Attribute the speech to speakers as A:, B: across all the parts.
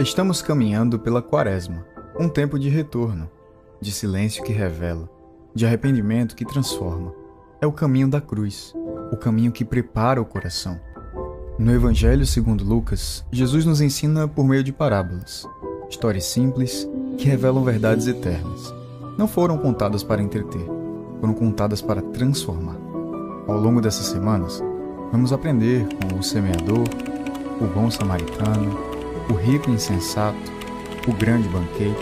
A: Estamos caminhando pela Quaresma, um tempo de retorno, de silêncio que revela, de arrependimento que transforma. É o caminho da cruz, o caminho que prepara o coração. No Evangelho segundo Lucas, Jesus nos ensina por meio de parábolas, histórias simples que revelam verdades eternas. Não foram contadas para entreter, foram contadas para transformar. Ao longo dessas semanas, vamos aprender com o semeador, o bom samaritano, o rico insensato, o grande banquete,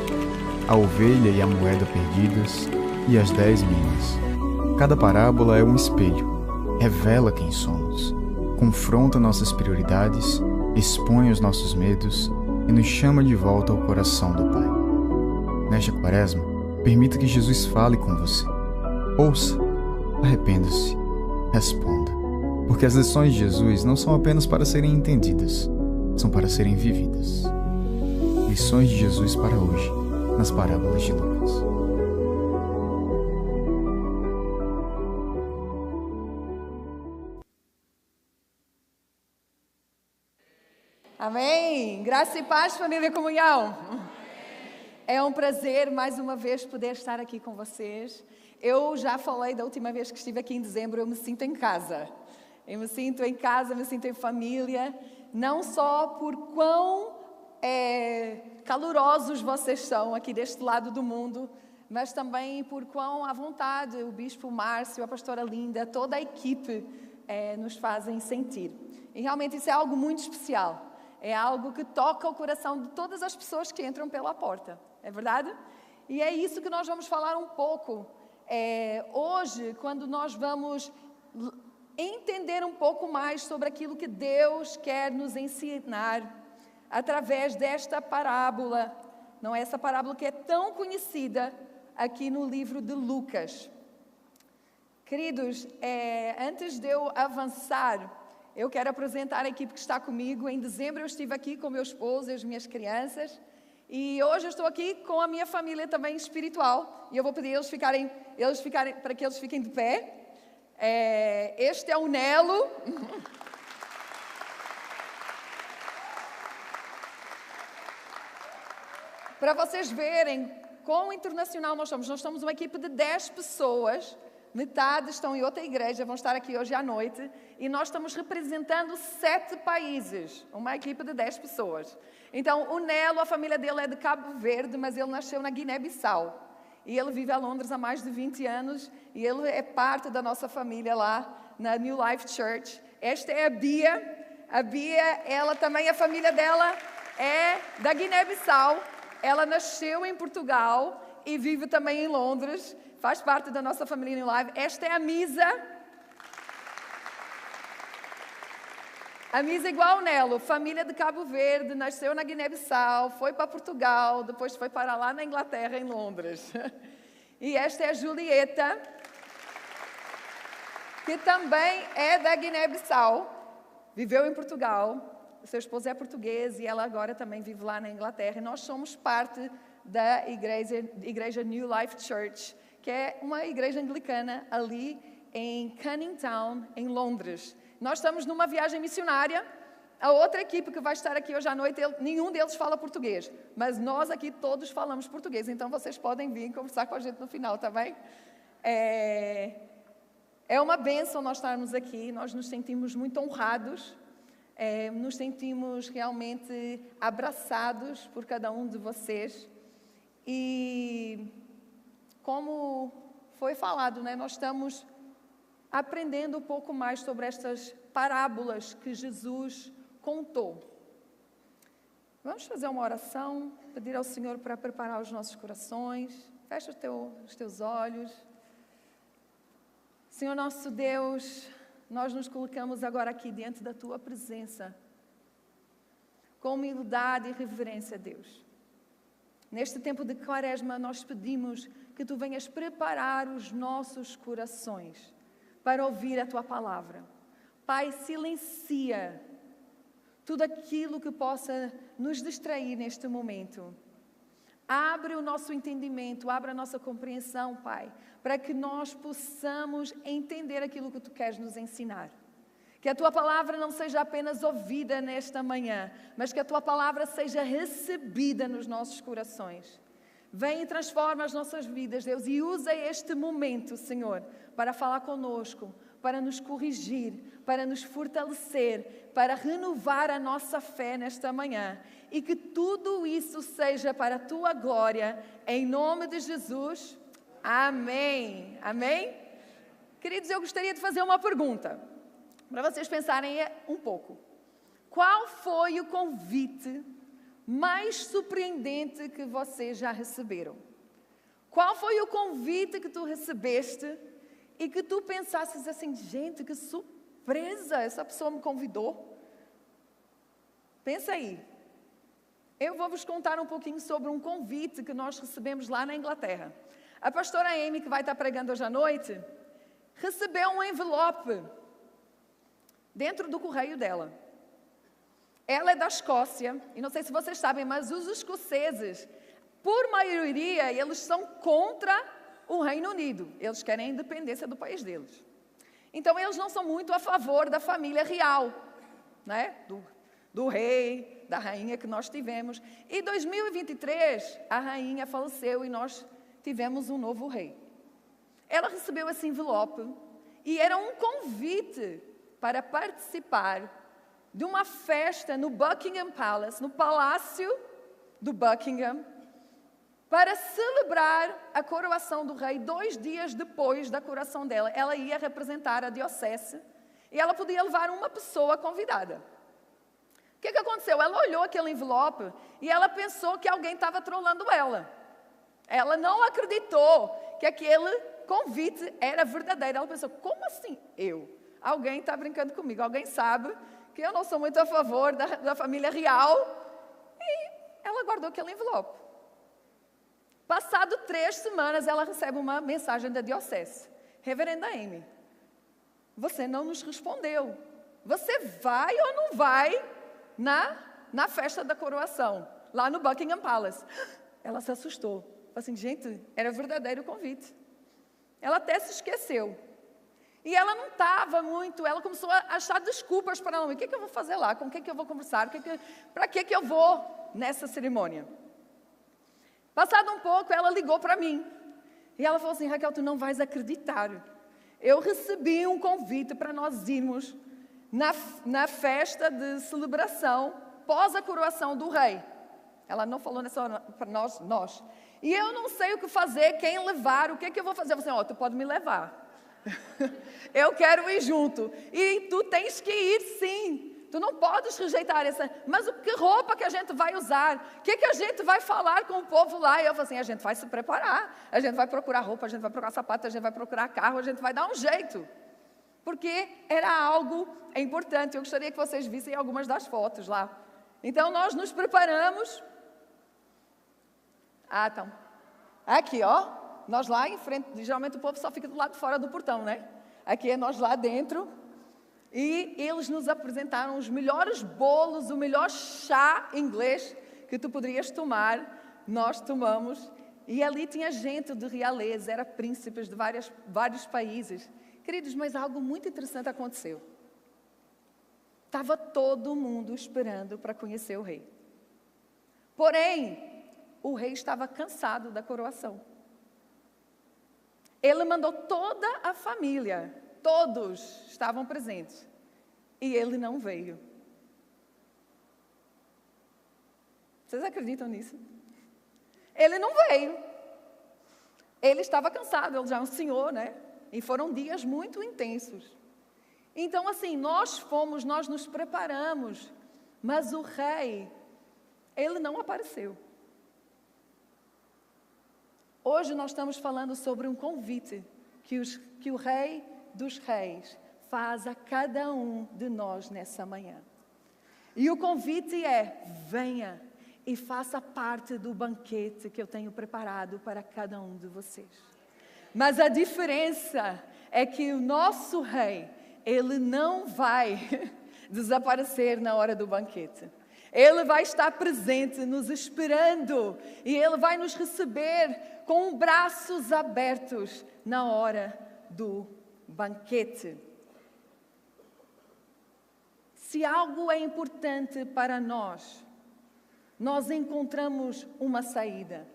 A: a ovelha e a moeda perdidas e as 10 minas. Cada parábola é um espelho, revela quem somos, confronta nossas prioridades, expõe os nossos medos e nos chama de volta ao coração do Pai. Nesta Quaresma, permita que Jesus fale com você. Ouça, arrependa-se, responda, porque as lições de Jesus não são apenas para serem entendidas, são para serem vividas. Lições de Jesus para hoje, nas parábolas de Lucas.
B: Amém! Graça e paz, família Comunhão! É um prazer, mais uma vez, poder estar aqui com vocês. Eu já falei da última vez que estive aqui em dezembro, eu me sinto em casa. Eu me sinto em casa, me sinto em família, não só por quão calorosos vocês são aqui deste lado do mundo, mas também por quão à vontade o Bispo Márcio, a Pastora Linda, toda a equipe nos fazem sentir. E realmente isso é algo muito especial. É algo que toca o coração de todas as pessoas que entram pela porta. É verdade? E é isso que nós vamos falar um pouco hoje, quando nós vamos entender um pouco mais sobre aquilo que Deus quer nos ensinar através desta parábola. Não é essa parábola que é tão conhecida aqui no livro de Lucas. Queridos, antes de eu avançar, eu quero apresentar a equipe que está comigo. Em dezembro eu estive aqui com meu esposo e as minhas crianças. E hoje eu estou aqui com a minha família também espiritual. E eu vou pedir para que eles fiquem de pé. Este é o Nelo. Para vocês verem quão internacional nós somos. Nós somos uma equipe de 10 pessoas. Metade estão em outra igreja, vão estar aqui hoje à noite. E nós estamos representando 7 países. Uma equipe de 10 pessoas. Então, o Nelo, a família dele é de Cabo Verde, mas ele nasceu na Guiné-Bissau. E ele vive a Londres há mais de 20 anos. E ele é parte da nossa família lá na New Life Church. Esta é a Bia. A Bia, ela também, a família dela é da Guiné-Bissau. Ela nasceu em Portugal e vive também em Londres. Faz parte da nossa família New Life. Esta é a Misa. A Misa igual o Nelo, família de Cabo Verde, nasceu na Guiné-Bissau, foi para Portugal, depois foi para lá na Inglaterra, em Londres. E esta é a Julieta, que também é da Guiné-Bissau, viveu em Portugal, seu esposo é português e ela agora também vive lá na Inglaterra. E nós somos parte da igreja New Life Church, que é uma igreja anglicana ali em Canning Town, em Londres. Nós estamos numa viagem missionária. A outra equipe que vai estar aqui hoje à noite, nenhum deles fala português. Mas nós aqui todos falamos português. Então vocês podem vir conversar com a gente no final, tá bem? É uma bênção nós estarmos aqui. Nós nos sentimos muito honrados. Nos sentimos realmente abraçados por cada um de vocês. E como foi falado, né, nós estamos aprendendo um pouco mais sobre estas parábolas que Jesus contou. Vamos fazer uma oração, pedir ao Senhor para preparar os nossos corações. Fecha os teus olhos. Senhor nosso Deus, nós nos colocamos agora aqui diante da Tua presença, com humildade e reverência, Deus. Neste tempo de Quaresma, nós pedimos que Tu venhas preparar os nossos corações para ouvir a Tua palavra. Pai, silencia tudo aquilo que possa nos distrair neste momento. Abre o nosso entendimento, abre a nossa compreensão, Pai, para que nós possamos entender aquilo que Tu queres nos ensinar. Que Que a tua palavra não seja apenas ouvida nesta manhã, mas que a tua palavra seja recebida nos nossos corações. Vem e transforma as nossas vidas, Deus, e usa este momento, Senhor, para falar conosco, para nos corrigir, para nos fortalecer, para renovar a nossa fé nesta manhã. E que tudo isso seja para a tua glória, em nome de Jesus. Amém. Amém? Queridos, eu gostaria de fazer uma pergunta, para vocês pensarem um pouco. Qual foi o convite mais surpreendente que vocês já receberam? Qual foi o convite que tu recebeste e que tu pensasses assim, gente, que surpresa, essa pessoa me convidou? Pensa aí. Eu vou vos contar um pouquinho sobre um convite que nós recebemos lá na Inglaterra. A pastora Amy, que vai estar pregando hoje à noite, recebeu um envelope dentro do correio dela. Ela é da Escócia, e não sei se vocês sabem, mas os escoceses, por maioria, eles são contra o Reino Unido. Eles querem a independência do país deles. Então, eles não são muito a favor da família real, né? Do rei, da rainha que nós tivemos. Em 2023, a rainha faleceu e nós tivemos um novo rei. Ela recebeu esse envelope e era um convite para participar de uma festa no Buckingham Palace, no Palácio do Buckingham, para celebrar a coroação do rei 2 dias depois da coroação dela. Ela ia representar a diocese e ela podia levar uma pessoa convidada. O que aconteceu? Ela olhou aquele envelope e ela pensou que alguém estava trolando ela. Ela não acreditou que aquele convite era verdadeiro. Ela pensou, como assim eu? Alguém está brincando comigo, alguém sabe que eu não sou muito a favor da família real. E ela guardou aquele envelope. Passado 3 semanas, ela recebe uma mensagem da diocese. Reverenda Amy, você não nos respondeu. Você vai ou não vai na festa da coroação, lá no Buckingham Palace? Ela se assustou. Falou assim, gente, era verdadeiro o convite. Ela até se esqueceu. E ela não estava muito, ela começou a achar desculpas para não ir. O que eu vou fazer lá? Com quem que eu vou conversar? Para que eu vou nessa cerimônia? Passado um pouco, ela ligou para mim. E ela falou assim, Raquel, tu não vais acreditar. Eu recebi um convite para nós irmos na festa de celebração pós a coroação do rei. Ela não falou nessa hora para nós. E eu não sei o que fazer, quem levar, o que eu vou fazer? Eu falei assim, tu pode me levar. Eu quero ir junto. E tu tens que ir sim. Tu não podes rejeitar essa. Mas que roupa que a gente vai usar? O que a gente vai falar com o povo lá? E eu falei assim, a gente vai se preparar. A gente vai procurar roupa, a gente vai procurar sapato, a gente vai procurar carro, a gente vai dar um jeito. Porque era algo importante. Eu gostaria que vocês vissem algumas das fotos lá. Então nós nos preparamos. Então. Aqui, ó. Nós lá em frente, geralmente o povo só fica do lado de fora do portão, né? Aqui é nós lá dentro. E eles nos apresentaram os melhores bolos, o melhor chá inglês que tu poderias tomar. Nós tomamos. E ali tinha gente de realeza, era príncipes de vários países. Queridos, mas algo muito interessante aconteceu. Estava todo mundo esperando para conhecer o rei. Porém, o rei estava cansado da coroação. Ele mandou toda a família, todos estavam presentes, e ele não veio. Vocês acreditam nisso? Ele não veio. Ele estava cansado, ele já é um senhor, né? E foram dias muito intensos. Então, assim, nós nos preparamos, mas o rei, ele não apareceu. Hoje nós estamos falando sobre um convite que o Rei dos Reis faz a cada um de nós nessa manhã. E o convite é, venha e faça parte do banquete que eu tenho preparado para cada um de vocês. Mas a diferença é que o nosso Rei, ele não vai desaparecer na hora do banquete. Ele vai estar presente, nos esperando, e Ele vai nos receber com braços abertos na hora do banquete. Se algo é importante para nós, nós encontramos uma saída.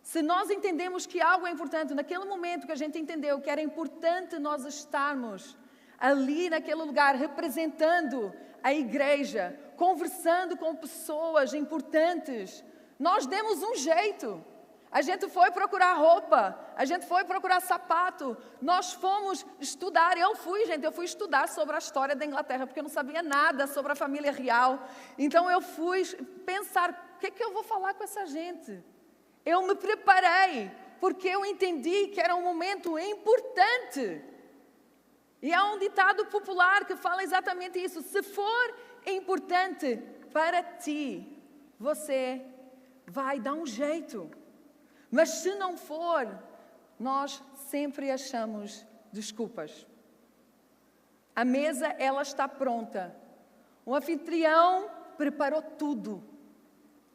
B: Se nós entendemos que algo é importante, naquele momento que a gente entendeu que era importante nós estarmos ali naquele lugar, representando a igreja, conversando com pessoas importantes, nós demos um jeito. A gente foi procurar roupa, a gente foi procurar sapato, nós fomos estudar. Eu fui estudar sobre a história da Inglaterra, porque eu não sabia nada sobre a família real. Então eu fui pensar, o que é que eu vou falar com essa gente? Eu me preparei, porque eu entendi que era um momento importante. E há um ditado popular que fala exatamente isso: se for importante para ti, você vai dar um jeito. Mas se não for, nós sempre achamos desculpas. A mesa, ela está pronta. O anfitrião preparou tudo.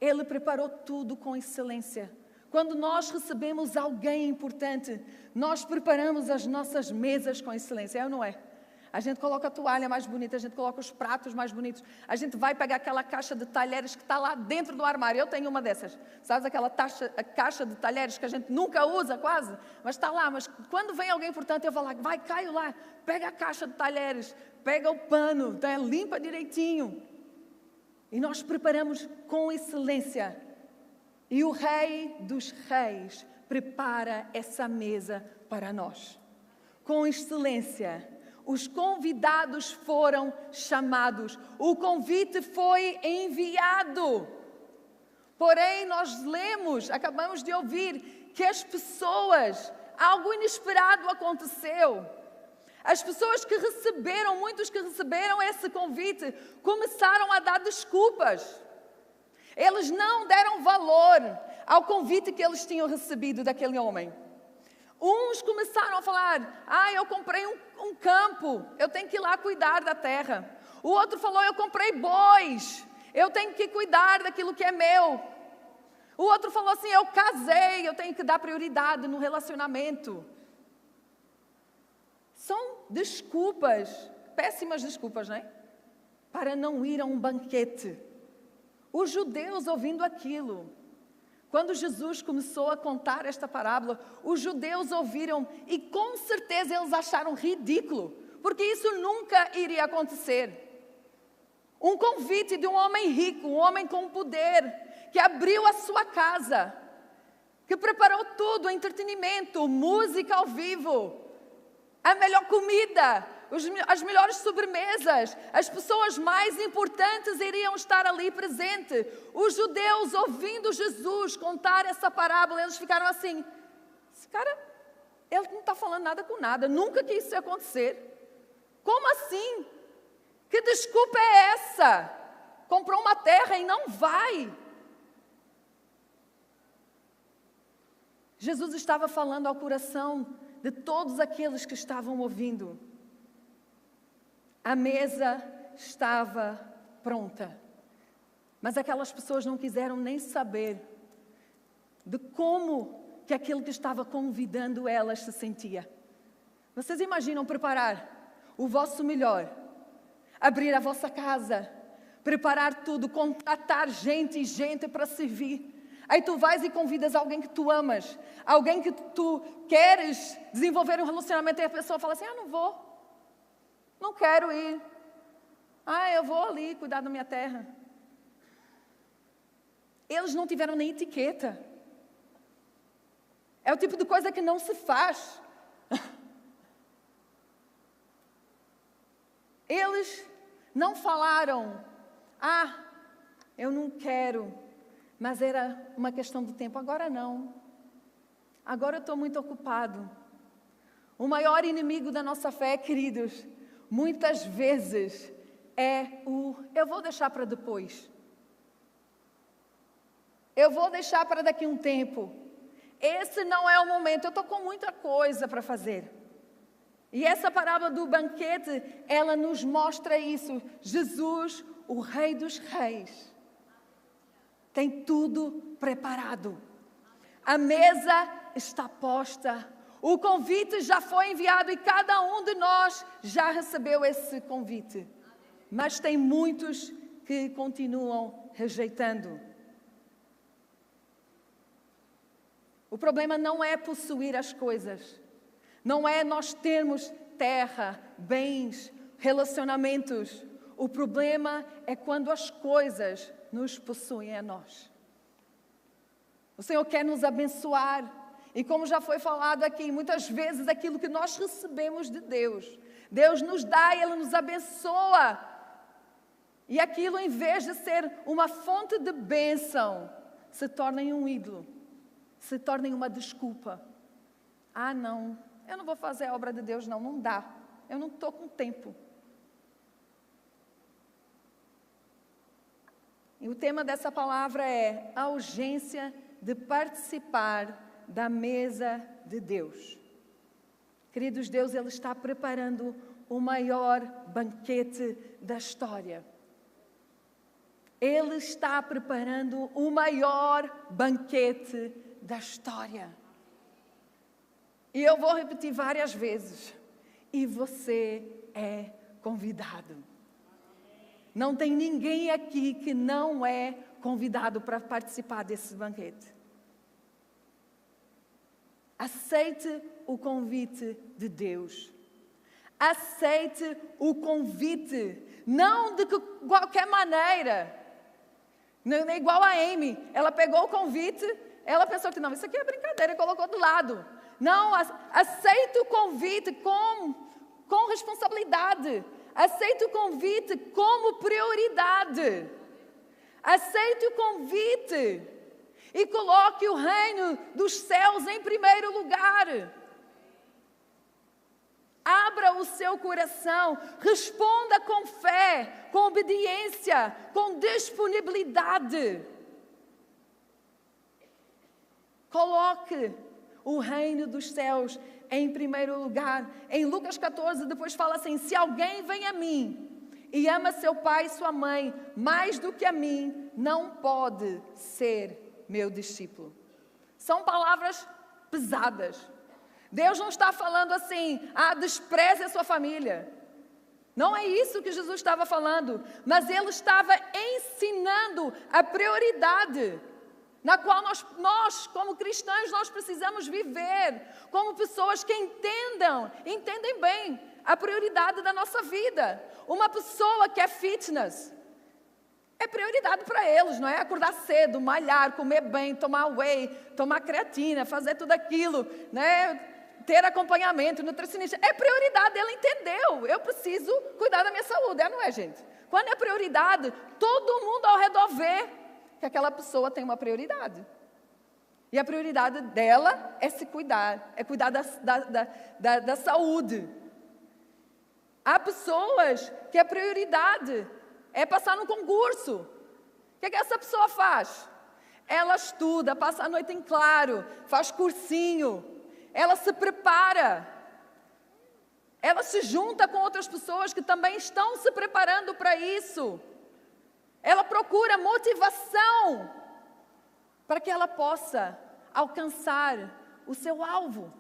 B: Ele preparou tudo com excelência. Quando nós recebemos alguém importante, nós preparamos as nossas mesas com excelência, é ou não é? A gente coloca a toalha mais bonita, a gente coloca os pratos mais bonitos, a gente vai pegar aquela caixa de talheres que está lá dentro do armário. Eu tenho uma dessas, sabes, aquela caixa de talheres que a gente nunca usa quase, mas está lá. Mas quando vem alguém importante, eu vou lá, caio lá, pega a caixa de talheres, pega o pano, limpa direitinho. E nós preparamos com excelência. E o Rei dos Reis prepara essa mesa para nós. Com excelência, os convidados foram chamados. O convite foi enviado. Porém, nós acabamos de ouvir que as pessoas, algo inesperado aconteceu. As pessoas que receberam, muitos que receberam esse convite, começaram a dar desculpas. Eles não deram valor ao convite que eles tinham recebido daquele homem. Uns começaram a falar, eu comprei um campo, eu tenho que ir lá cuidar da terra. O outro falou, eu comprei bois, eu tenho que cuidar daquilo que é meu. O outro falou assim, eu casei, eu tenho que dar prioridade no relacionamento. São desculpas, péssimas desculpas, não é? Para não ir a um banquete. Os judeus ouvindo aquilo, quando Jesus começou a contar esta parábola, os judeus ouviram e com certeza eles acharam ridículo, porque isso nunca iria acontecer. Um convite de um homem rico, um homem com poder, que abriu a sua casa, que preparou tudo, entretenimento, música ao vivo, a melhor comida, as melhores sobremesas, as pessoas mais importantes iriam estar ali presentes. Os judeus, ouvindo Jesus contar essa parábola, eles ficaram assim, esse cara, ele não está falando nada com nada, nunca que isso ia acontecer. Como assim? Que desculpa é essa? Comprou uma terra e não vai. Jesus estava falando ao coração de todos aqueles que estavam ouvindo. A mesa estava pronta, mas aquelas pessoas não quiseram nem saber de como que aquele que estava convidando elas se sentia. Vocês imaginam preparar o vosso melhor, abrir a vossa casa, preparar tudo, contratar gente e gente para servir. Aí tu vais e convidas alguém que tu amas, alguém que tu queres desenvolver um relacionamento, e a pessoa fala assim, não vou. Não quero ir. Eu vou ali cuidar da minha terra. Eles não tiveram nem etiqueta. É o tipo de coisa que não se faz. Eles não falaram, eu não quero, mas era uma questão de tempo. Agora não. Agora eu estou muito ocupado. O maior inimigo da nossa fé, queridos, muitas vezes eu vou deixar para depois. Eu vou deixar para daqui a um tempo. Esse não é o momento, eu estou com muita coisa para fazer. E essa parábola do banquete, ela nos mostra isso. Jesus, o Rei dos Reis, tem tudo preparado. A mesa está posta. O convite já foi enviado e cada um de nós já recebeu esse convite. mas tem muitos que continuam rejeitando. O problema não é possuir as coisas, não é nós termos terra, bens, relacionamentos. O problema é quando as coisas nos possuem a nós. O Senhor quer nos abençoar. E como já foi falado aqui, muitas vezes aquilo que nós recebemos de Deus, Deus nos dá e Ele nos abençoa. E aquilo, em vez de ser uma fonte de bênção, se torna em um ídolo, se torna em uma desculpa. Ah, não, eu não vou fazer a obra de Deus, não dá. Eu não estou com tempo. E o tema dessa palavra é a urgência de participar da mesa de Deus. Queridos, Deus, Ele está preparando o maior banquete da história. Ele está preparando o maior banquete da história. E eu vou repetir várias vezes. E você é convidado. Não tem ninguém aqui que não é convidado para participar desse banquete. Aceite o convite de Deus. Aceite o convite. Não de qualquer maneira. Não é igual a Amy. Ela pegou o convite, ela pensou que não, isso aqui é brincadeira e colocou do lado. Não, aceite o convite com responsabilidade. Aceite o convite como prioridade. Aceite o convite e coloque o reino dos céus em primeiro lugar. Abra o seu coração, responda com fé, com obediência, com disponibilidade. Coloque o reino dos céus em primeiro lugar. Em Lucas 14, depois fala assim: se alguém vem a mim e ama seu pai e sua mãe mais do que a mim, não pode ser meu discípulo. São palavras pesadas. Deus não está falando assim, despreze a sua família. Não é isso que Jesus estava falando, mas Ele estava ensinando a prioridade na qual nós, como cristãos, nós precisamos viver, como pessoas que entendem bem a prioridade da nossa vida. Uma pessoa que é fitness, é prioridade para eles, não é? Acordar cedo, malhar, comer bem, tomar whey, tomar creatina, fazer tudo aquilo, né? Ter acompanhamento, nutricionista, é prioridade, ele entendeu. Eu preciso cuidar da minha saúde, não é, gente? Quando é prioridade, todo mundo ao redor vê que aquela pessoa tem uma prioridade. E a prioridade dela é se cuidar, é cuidar da saúde. Há pessoas que a prioridade é passar no concurso. O que essa pessoa faz? Ela estuda, passa a noite em claro, faz cursinho, ela se prepara. Ela se junta com outras pessoas que também estão se preparando para isso. Ela procura motivação para que ela possa alcançar o seu alvo.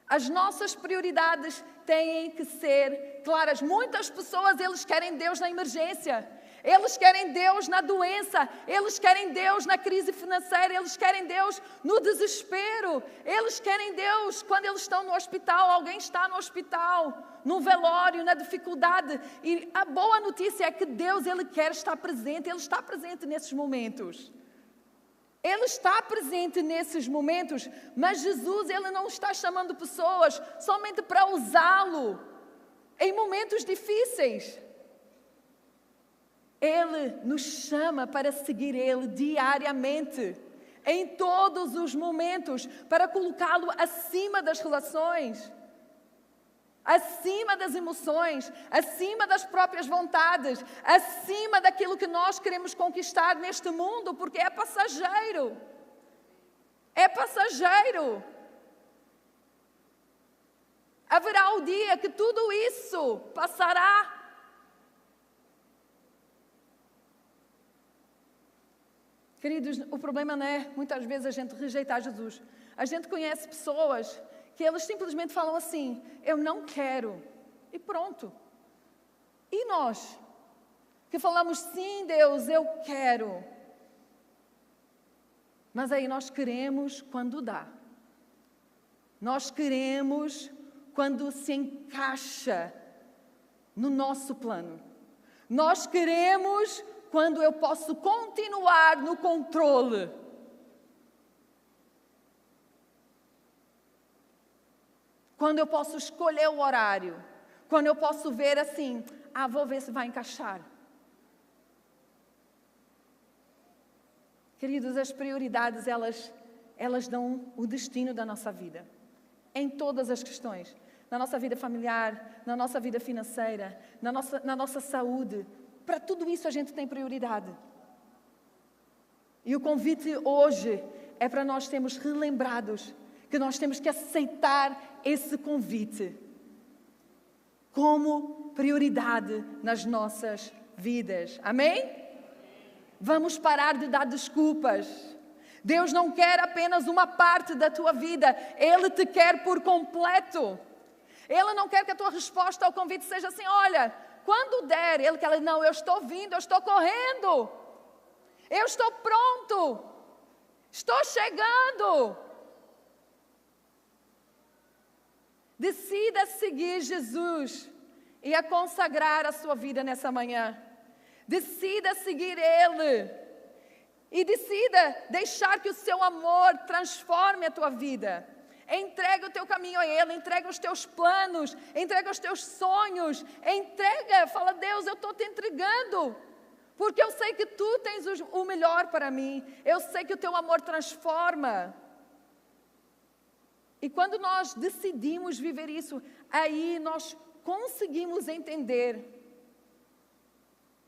B: As nossas prioridades têm que ser claras. Muitas pessoas, eles querem Deus na emergência. Eles querem Deus na doença. Eles querem Deus na crise financeira. Eles querem Deus no desespero. Eles querem Deus quando eles estão no hospital. Alguém está no hospital, no velório, na dificuldade. E a boa notícia é que Deus, Ele quer estar presente. Ele está presente nesses momentos. Ele está presente nesses momentos, mas Jesus, Ele não está chamando pessoas somente para usá-lo em momentos difíceis. Ele nos chama para seguir Ele diariamente, em todos os momentos, para colocá-lo acima das relações, acima das emoções, acima das próprias vontades, acima daquilo que nós queremos conquistar neste mundo, porque é passageiro. É passageiro. Haverá o dia que tudo isso passará. Queridos, o problema não é muitas vezes a gente rejeitar Jesus. A gente conhece pessoas que eles simplesmente falam assim: eu não quero, e pronto. E nós, que falamos, sim, Deus, eu quero. Mas aí nós queremos quando dá. Nós queremos quando se encaixa no nosso plano. Nós queremos quando eu posso continuar no controle. Quando eu posso escolher o horário. Quando eu posso ver assim, vou ver se vai encaixar. Queridos, as prioridades, elas dão o destino da nossa vida. Em todas as questões. Na nossa vida familiar, na nossa vida financeira, na nossa saúde. Para tudo isso a gente tem prioridade. E o convite hoje é para nós sermos relembrados que nós temos que aceitar esse convite como prioridade nas nossas vidas. Amém? Vamos parar de dar desculpas. Deus não quer apenas uma parte da tua vida. Ele te quer por completo. Ele não quer que a tua resposta ao convite seja assim, olha, quando der, Ele quer, não, eu estou vindo, eu estou correndo. Eu estou pronto. Estou chegando. Decida seguir Jesus e a consagrar a sua vida nessa manhã. Decida seguir Ele. E decida deixar que o seu amor transforme a tua vida. Entrega o teu caminho a Ele, entrega os teus planos, entrega os teus sonhos, entrega, fala, Deus, eu estou te entregando. Porque eu sei que Tu tens o melhor para mim. Eu sei que o Teu amor transforma. E quando nós decidimos viver isso, aí nós conseguimos entender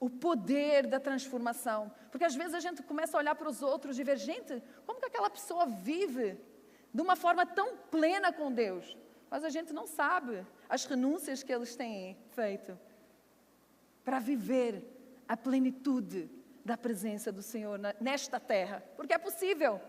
B: o poder da transformação. Porque às vezes a gente começa a olhar para os outros e ver, gente, como que aquela pessoa vive de uma forma tão plena com Deus? Mas a gente não sabe as renúncias que eles têm feito para viver a plenitude da presença do Senhor nesta terra. Porque é possível.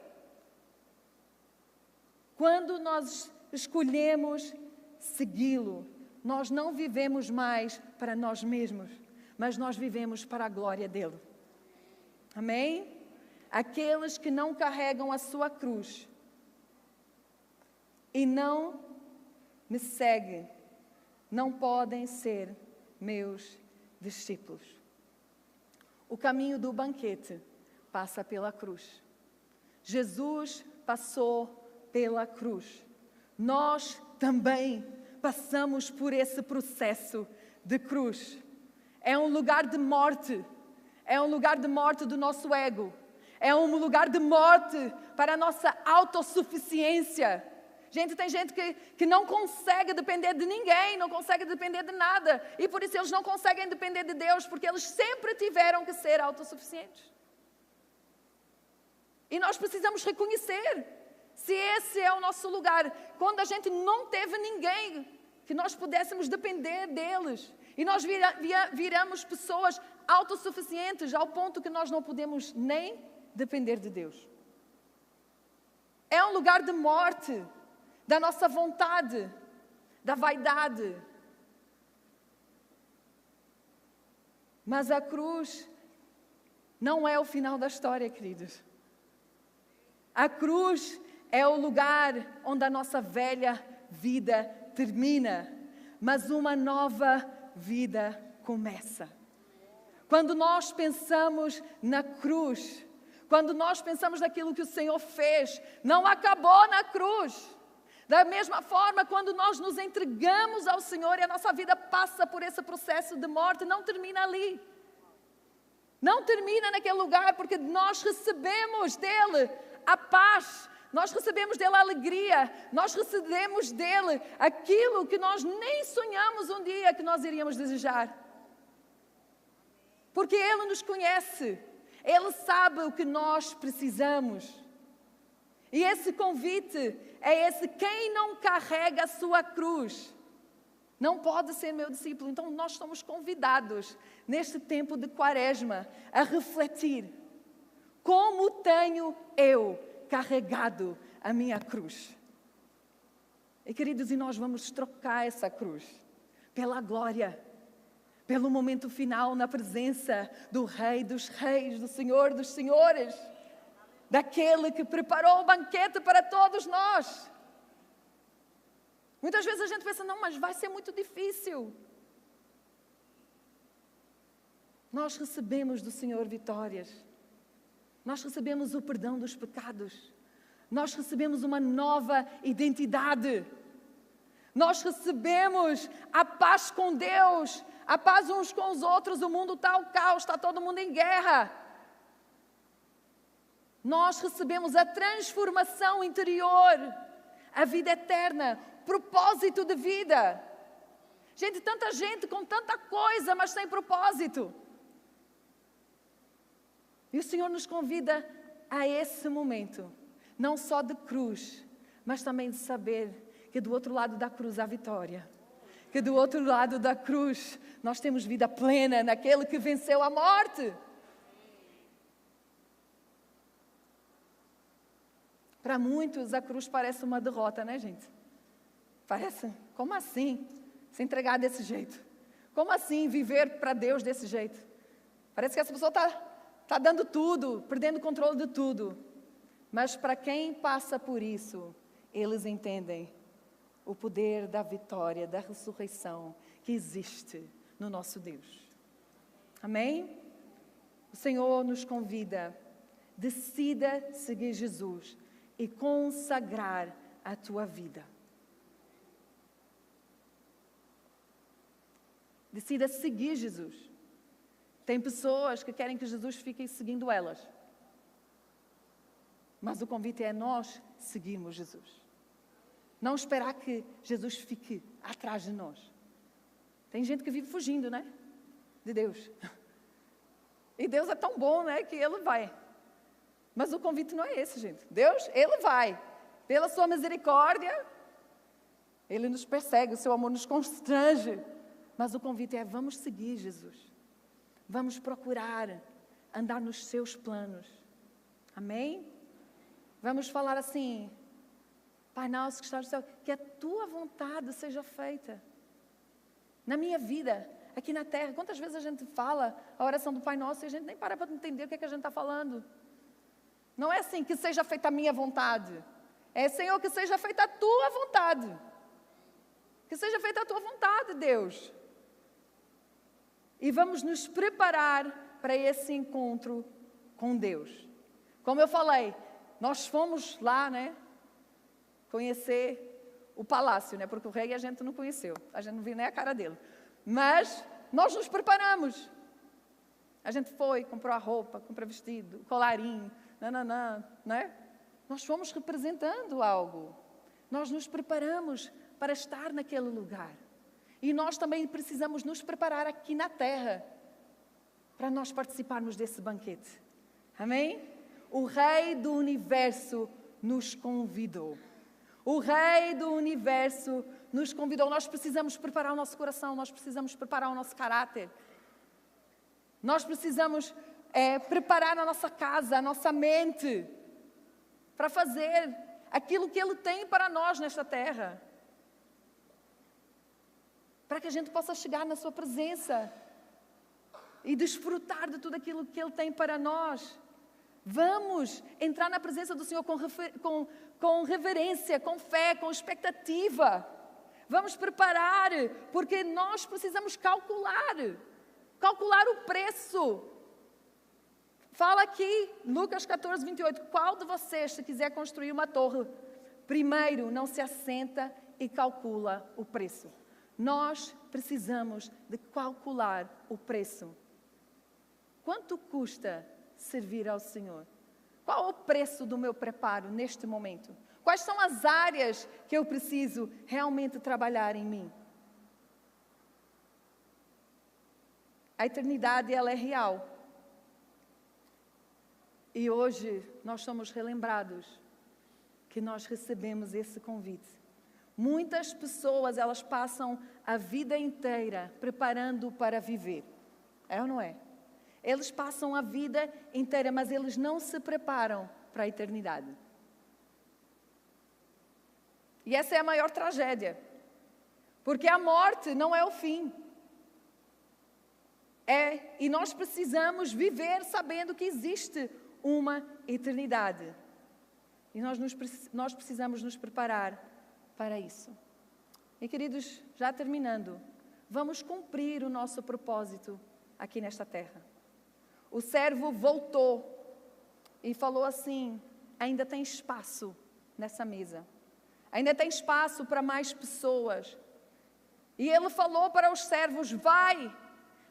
B: Quando nós escolhemos segui-lo, nós não vivemos mais para nós mesmos, mas nós vivemos para a glória dele. Amém? Aqueles que não carregam a sua cruz e não me seguem, não podem ser meus discípulos. O caminho do banquete passa pela cruz. Jesus passou pela cruz. Nós também passamos por esse processo de cruz. É um lugar de morte. É um lugar de morte do nosso ego. É um lugar de morte para a nossa autossuficiência. Tem gente que não consegue depender de ninguém, não consegue depender de nada. E por isso eles não conseguem depender de Deus, porque eles sempre tiveram que ser autossuficientes. E nós precisamos reconhecer se esse é o nosso lugar. Quando a gente não teve ninguém que nós pudéssemos depender deles. E nós viramos pessoas autossuficientes ao ponto que nós não podemos nem depender de Deus. É um lugar de morte da nossa vontade, da vaidade. Mas a cruz não é o final da história, queridos. A cruz é o lugar onde a nossa velha vida termina, mas uma nova vida começa. Quando nós pensamos na cruz, quando nós pensamos naquilo que o Senhor fez, não acabou na cruz. Da mesma forma, quando nós nos entregamos ao Senhor e a nossa vida passa por esse processo de morte, não termina ali. Não termina naquele lugar, porque nós recebemos dele a paz, nós recebemos dele a alegria, nós recebemos dele aquilo que nós nem sonhamos um dia que nós iríamos desejar. Porque ele nos conhece, ele sabe o que nós precisamos. E esse convite é esse: quem não carrega a sua cruz não pode ser meu discípulo. Então nós somos convidados neste tempo de Quaresma a refletir: como tenho eu carregado a minha cruz? E queridos, e nós vamos trocar essa cruz pela glória, pelo momento final na presença do Rei dos Reis, do Senhor dos Senhores, daquele que preparou o banquete para todos nós. Muitas vezes a gente pensa, não, mas vai ser muito difícil. Nós recebemos do Senhor vitórias. Nós recebemos o perdão dos pecados. Nós recebemos uma nova identidade. Nós recebemos a paz com Deus, a paz uns com os outros. O mundo está ao caos, está todo mundo em guerra. Nós recebemos a transformação interior, a vida eterna, propósito de vida. Gente, tanta gente com tanta coisa, mas sem propósito. E o Senhor nos convida a esse momento, não só de cruz, mas também de saber que do outro lado da cruz há vitória. Que do outro lado da cruz nós temos vida plena naquele que venceu a morte. Para muitos a cruz parece uma derrota, né, gente? Parece, como assim? Se entregar desse jeito? Como assim viver para Deus desse jeito? Parece que essa pessoa está dando tudo, perdendo o controle de tudo. Mas para quem passa por isso, eles entendem o poder da vitória, da ressurreição que existe no nosso Deus. Amém? O Senhor nos convida, decida seguir Jesus e consagrar a tua vida. Decida seguir Jesus. Tem pessoas que querem que Jesus fique seguindo elas. Mas o convite é nós seguirmos Jesus. Não esperar que Jesus fique atrás de nós. Tem gente que vive fugindo, né? De Deus. E Deus é tão bom, né? Que Ele vai. Mas o convite não é esse, gente. Deus, Ele vai. Pela sua misericórdia, Ele nos persegue, o seu amor nos constrange. Mas o convite é, vamos seguir Jesus. Vamos procurar andar nos seus planos. Amém? Vamos falar assim, Pai nosso que estás no céu, que a tua vontade seja feita. Na minha vida, aqui na terra. Quantas vezes a gente fala a oração do Pai Nosso e a gente nem para entender o que é que a gente está falando. Não é assim, que seja feita a minha vontade. É, Senhor, que seja feita a tua vontade. Que seja feita a tua vontade, Deus. E vamos nos preparar para esse encontro com Deus. Como eu falei, nós fomos lá, né, conhecer o palácio, né, porque o rei a gente não conheceu, a gente não viu nem a cara dele. Mas nós nos preparamos. A gente foi, comprou a roupa, comprou vestido, colarinho, nananã, né? Nós fomos representando algo. Nós nos preparamos para estar naquele lugar. E nós também precisamos nos preparar aqui na terra para nós participarmos desse banquete. Amém? O Rei do Universo nos convidou. O Rei do Universo nos convidou. Nós precisamos preparar o nosso coração, nós precisamos preparar o nosso caráter. Nós precisamos preparar a nossa casa, a nossa mente, para fazer aquilo que Ele tem para nós nesta terra. Para que a gente possa chegar na sua presença e desfrutar de tudo aquilo que Ele tem para nós. Vamos entrar na presença do Senhor com reverência, com fé, com expectativa. Vamos preparar, porque nós precisamos calcular o preço. Fala aqui, Lucas 14, 28, qual de vocês, se quiser construir uma torre, primeiro não se assenta e calcula o preço? Nós precisamos de calcular o preço. Quanto custa servir ao Senhor? Qual é o preço do meu preparo neste momento? Quais são as áreas que eu preciso realmente trabalhar em mim? A eternidade, ela é real. E hoje nós somos relembrados que nós recebemos esse convite. Muitas pessoas, elas passam a vida inteira preparando para viver. É ou não é? Eles passam a vida inteira, mas eles não se preparam para a eternidade. E essa é a maior tragédia. Porque a morte não é o fim. E nós precisamos viver sabendo que existe uma eternidade. E nós precisamos nos preparar para isso. E queridos, já terminando, vamos cumprir o nosso propósito aqui nesta terra. O servo voltou e falou assim: ainda tem espaço nessa mesa. Ainda tem espaço para mais pessoas. E ele falou para os servos: vai,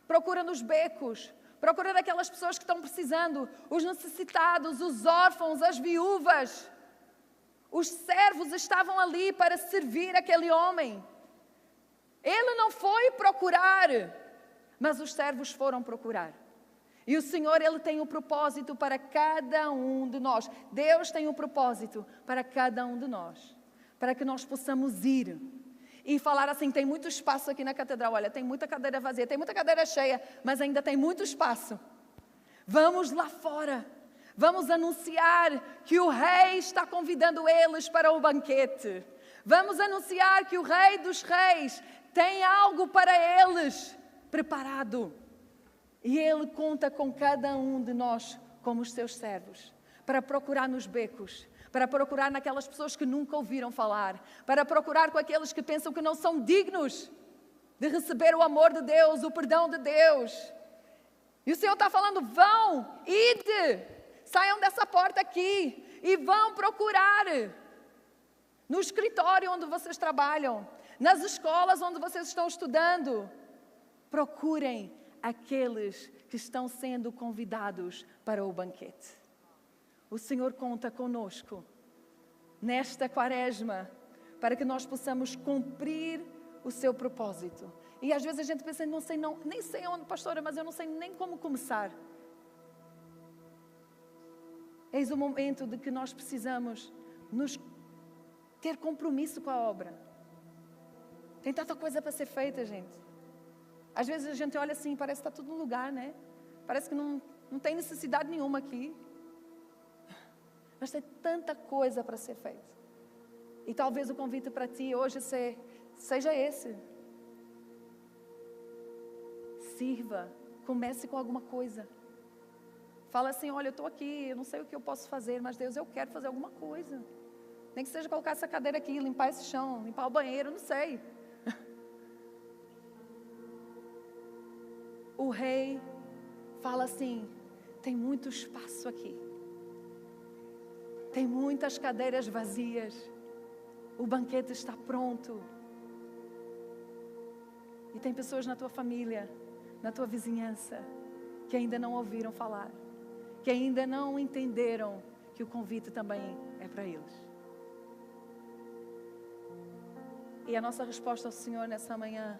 B: procura nos becos, procura daquelas pessoas que estão precisando, os necessitados, os órfãos, as viúvas. Os servos estavam ali para servir aquele homem. Ele não foi procurar, mas os servos foram procurar. E o Senhor, Ele tem um propósito para cada um de nós. Deus tem um propósito para cada um de nós. Para que nós possamos ir e falar assim: tem muito espaço aqui na catedral. Olha, tem muita cadeira vazia, tem muita cadeira cheia, mas ainda tem muito espaço. Vamos lá fora. Vamos anunciar que o Rei está convidando eles para o banquete. Vamos anunciar que o Rei dos Reis tem algo para eles preparado. E Ele conta com cada um de nós como os seus servos, para procurar nos becos, para procurar naquelas pessoas que nunca ouviram falar, para procurar com aqueles que pensam que não são dignos de receber o amor de Deus, o perdão de Deus. E o Senhor está falando: vão, ide, saiam dessa porta aqui e vão procurar no escritório onde vocês trabalham, nas escolas onde vocês estão estudando. Procurem aqueles que estão sendo convidados para o banquete. O Senhor conta conosco nesta quaresma para que nós possamos cumprir o seu propósito. E às vezes a gente pensa: nem sei onde, pastora, mas eu não sei nem como começar. Eis o momento de que nós precisamos ter compromisso com a obra. Tem tanta coisa para ser feita, gente. Às vezes a gente olha assim, parece que está tudo no lugar, né? Parece que não tem necessidade nenhuma aqui. Mas tem tanta coisa para ser feita. E talvez o convite para ti hoje seja esse. Sirva, comece com alguma coisa. Fala assim: olha, eu estou aqui, eu não sei o que eu posso fazer, mas Deus, eu quero fazer alguma coisa. Nem que seja colocar essa cadeira aqui, limpar esse chão, limpar o banheiro, não sei. O Rei fala assim: tem muito espaço aqui. Tem muitas cadeiras vazias. O banquete está pronto. E tem pessoas na tua família, na tua vizinhança, que ainda não ouviram falar, que ainda não entenderam que o convite também é para eles. E a nossa resposta ao Senhor nessa manhã,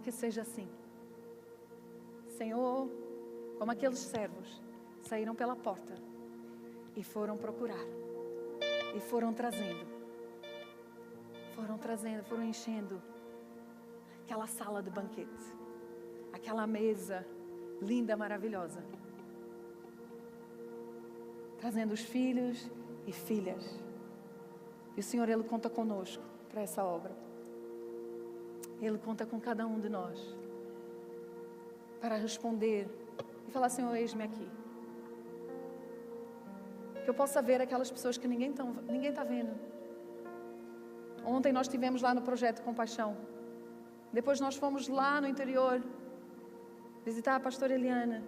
B: que seja assim: Senhor, como aqueles servos saíram pela porta e foram procurar, e foram trazendo, foram enchendo aquela sala de banquete, aquela mesa linda, maravilhosa, trazendo os filhos e filhas. E o Senhor, Ele conta conosco para essa obra. Ele conta com cada um de nós para responder e falar: Senhor, eis-me aqui. Que eu possa ver aquelas pessoas que ninguém está vendo. Ontem nós estivemos lá no Projeto Compaixão. Depois nós fomos lá no interior visitar a pastora Eliana.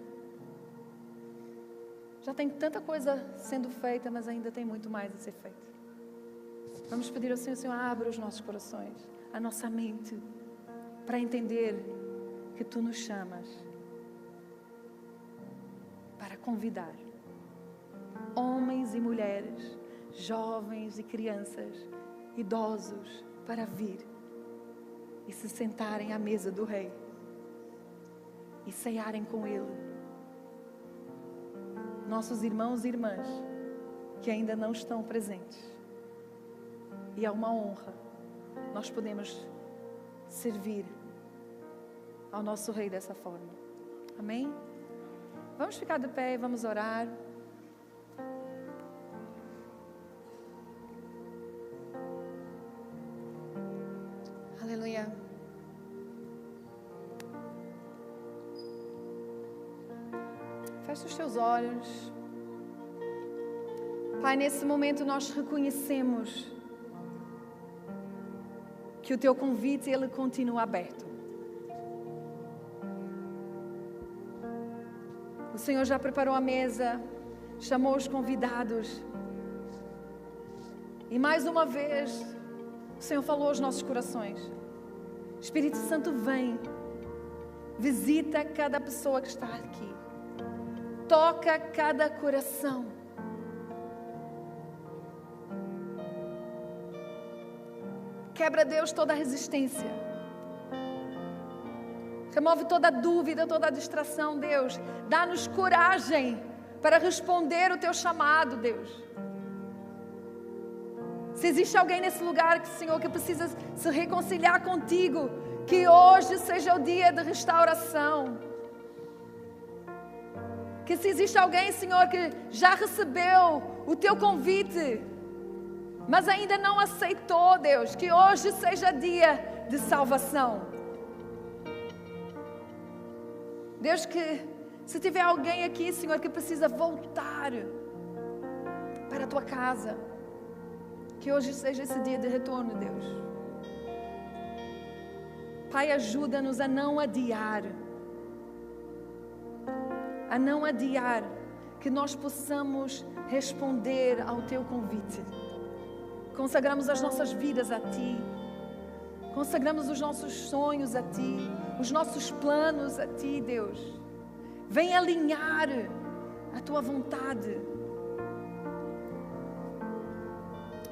B: Já tem tanta coisa sendo feita, mas ainda tem muito mais a ser feito. Vamos pedir ao Senhor: Senhor, abra os nossos corações, a nossa mente, para entender que Tu nos chamas para convidar homens e mulheres, jovens e crianças, idosos, para vir e se sentarem à mesa do Rei e cearem com Ele. Nossos irmãos e irmãs que ainda não estão presentes. E é uma honra nós podemos servir ao nosso Rei dessa forma. Amém? Vamos ficar de pé e vamos orar. Aleluia. Fecha os teus olhos. Pai, nesse momento nós reconhecemos que o teu convite, ele continua aberto. O Senhor já preparou a mesa, chamou os convidados. E mais uma vez, o Senhor falou aos nossos corações. Espírito Santo, vem, visita cada pessoa que está aqui. Toca cada coração. Quebra, Deus, toda a resistência. Remove toda a dúvida, toda a distração, Deus. Dá-nos coragem para responder o teu chamado, Deus. Se existe alguém nesse lugar, Senhor, que precisa se reconciliar contigo, que hoje seja o dia de restauração. Que se existe alguém, Senhor, que já recebeu o teu convite, mas ainda não aceitou, Deus, que hoje seja dia de salvação. Deus, que se tiver alguém aqui, Senhor, que precisa voltar para a tua casa, que hoje seja esse dia de retorno, Deus. Pai, ajuda-nos a não adiar, que nós possamos responder ao teu convite. Consagramos as nossas vidas a Ti. Consagramos os nossos sonhos a Ti. Os nossos planos a Ti, Deus. Vem alinhar a Tua vontade.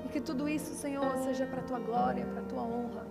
B: E que tudo isso, Senhor, seja para a Tua glória, para a Tua honra.